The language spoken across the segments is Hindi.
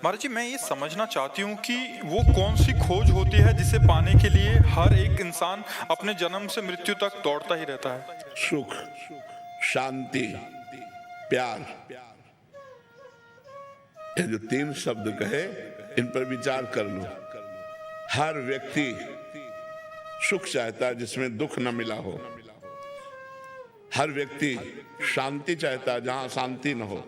महाराज जी, मैं ये समझना चाहती हूँ कि वो कौन सी खोज होती है जिसे पाने के लिए हर एक इंसान अपने जन्म से मृत्यु तक दौड़ता ही रहता है। सुख, शांति, प्यार, ये जो तीन शब्द कहे इन पर विचार कर लो। हर व्यक्ति सुख चाहता है जिसमें दुख न मिला हो। हर व्यक्ति शांति चाहता है जहां शांति न हो।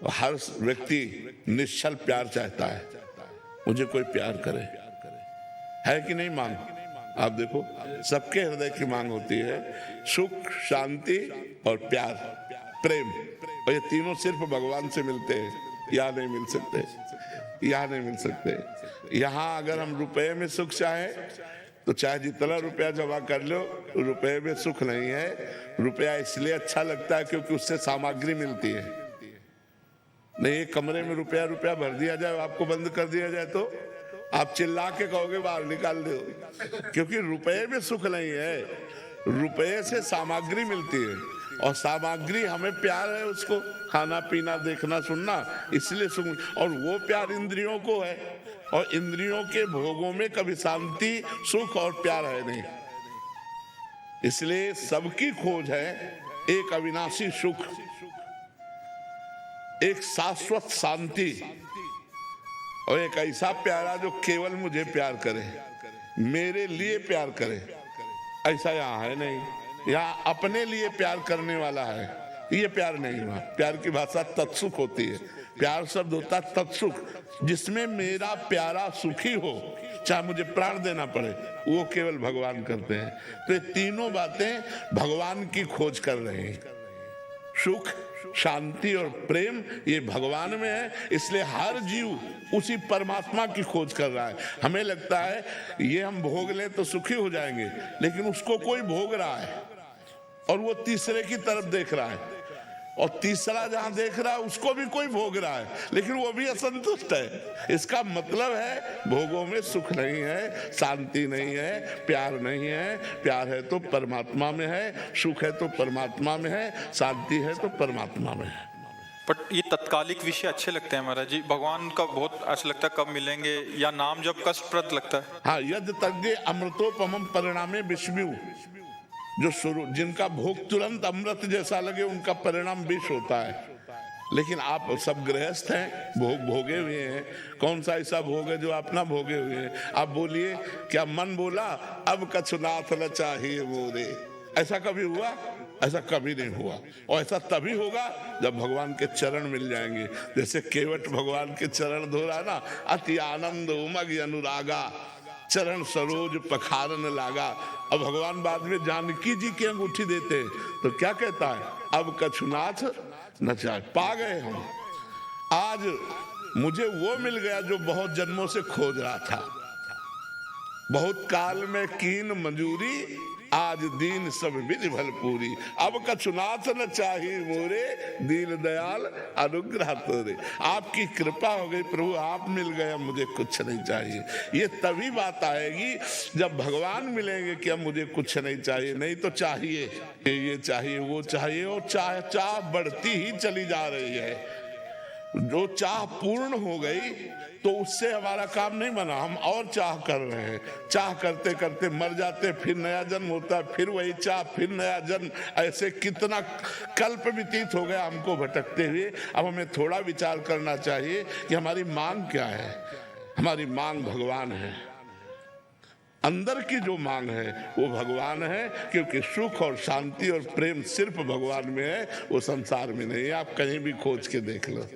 और हर व्यक्ति निश्चल प्यार चाहता है, मुझे कोई प्यार करे। है कि नहीं मांग? आप देखो, सबके हृदय की मांग होती है सुख, शांति और प्यार, प्रेम। और ये तीनों सिर्फ भगवान से मिलते हैं, यहाँ नहीं मिल सकते, यहाँ नहीं मिल सकते। यहाँ अगर हम रुपए में सुख चाहें तो चाहे जितना रुपया जमा कर लो, रुपए में सुख नहीं है। रुपया इसलिए अच्छा लगता है क्योंकि उससे सामग्री मिलती है। नहीं, एक कमरे में रुपया रुपया भर दिया जाए, आपको बंद कर दिया जाए तो आप चिल्ला के कहोगे बाहर निकाल दो, क्योंकि रुपए में सुख नहीं है। रुपए से सामग्री मिलती है और सामग्री हमें प्यार है, उसको खाना पीना देखना सुनना, इसलिए सुख। और वो प्यार इंद्रियों को है, और इंद्रियों के भोगों में कभी शांति, सुख और प्यार है नहीं। इसलिए सबकी खोज है एक अविनाशी सुख, एक शाश्वत शांति और एक ऐसा प्यारा जो केवल मुझे प्यार करे, मेरे लिए प्यार करे। ऐसा यहाँ है नहीं। यहाँ अपने लिए प्यार करने वाला है, ये प्यार नहीं हुआ। प्यार की भाषा तत्सुख होती है। प्यार शब्द होता है तत्सुख, जिसमें मेरा प्यारा सुखी हो, चाहे मुझे प्राण देना पड़े, वो केवल भगवान करते हैं। तो ये तीनों बातें भगवान की खोज कर रहे हैं। सुख, शांति और प्रेम ये भगवान में है। इसलिए हर जीव उसी परमात्मा की खोज कर रहा है। हमें लगता है ये हम भोग लें तो सुखी हो जाएंगे, लेकिन उसको कोई भोग रहा है और वो तीसरे की तरफ देख रहा है, और तीसरा जहां देख रहा है उसको भी कोई भोग रहा है, लेकिन वो भी असंतुष्ट है। इसका मतलब है भोगों में सुख नहीं है, शांति नहीं है, प्यार नहीं है। प्यार है तो परमात्मा में है, सुख है तो परमात्मा में है, शांति है तो परमात्मा में है। बट ये तत्कालिक विषय अच्छे लगते हैं महाराज जी। भगवान का बहुत अच्छा लगता है, कब मिलेंगे, या नाम जब कष्टप्रद लगता है। हाँ, यद तज्ञे अमृतोपमं परिणामे विषम्यु, जो शुरू जिनका भोग तुरंत अमृत जैसा लगे उनका परिणाम विष होता है। लेकिन आप सब गृहस्थ हैं, भोग भोगे हुए हैं। कौन सा ऐसा भोग है जो आप ना भोगे हुए हैं? आप बोलिए, क्या मन बोला अब कछुनाथ न चाहिए मोरे? ऐसा कभी हुआ? ऐसा कभी नहीं हुआ। और ऐसा तभी होगा जब भगवान के चरण मिल जाएंगे। जैसे केवट भगवान के चरण धो रहा ना, अति आनंद उमग अनुरागा, चरण सरोज पखारन लागा। अब भगवान बाद में जानकी जी की अंगूठी देते हैं तो क्या कहता है? अब कछुनाथ न चाहे। पा गए हम, आज मुझे वो मिल गया जो बहुत जन्मों से खोज रहा था। बहुत काल में कीन मंजूरी, आज दीन सब विधि भल पूरी। अब कछुनाथ न चाही मोरे, दीन दयाल अनुग्रह तोरे। आपकी कृपा हो गई प्रभु, आप मिल गए, मुझे कुछ नहीं चाहिए। ये तभी बात आएगी जब भगवान मिलेंगे कि अब मुझे कुछ नहीं चाहिए। नहीं तो चाहिए, ये चाहिए, वो चाहिए, और चाह बढ़ती ही चली जा रही है। जो चाह पूर्ण हो गई तो उससे हमारा काम नहीं बना, हम और चाह कर रहे हैं। चाह करते करते मर जाते, फिर नया जन्म होता है, फिर वही चाह, फिर नया जन्म। ऐसे कितना कल्प व्यतीत हो गया हमको भटकते हुए। अब हमें थोड़ा विचार करना चाहिए कि हमारी मांग क्या है। हमारी मांग भगवान है। अंदर की जो मांग है वो भगवान है, क्योंकि सुख और शांति और प्रेम सिर्फ भगवान में है, वो संसार में नहीं है। आप कहीं भी खोज के देख लो।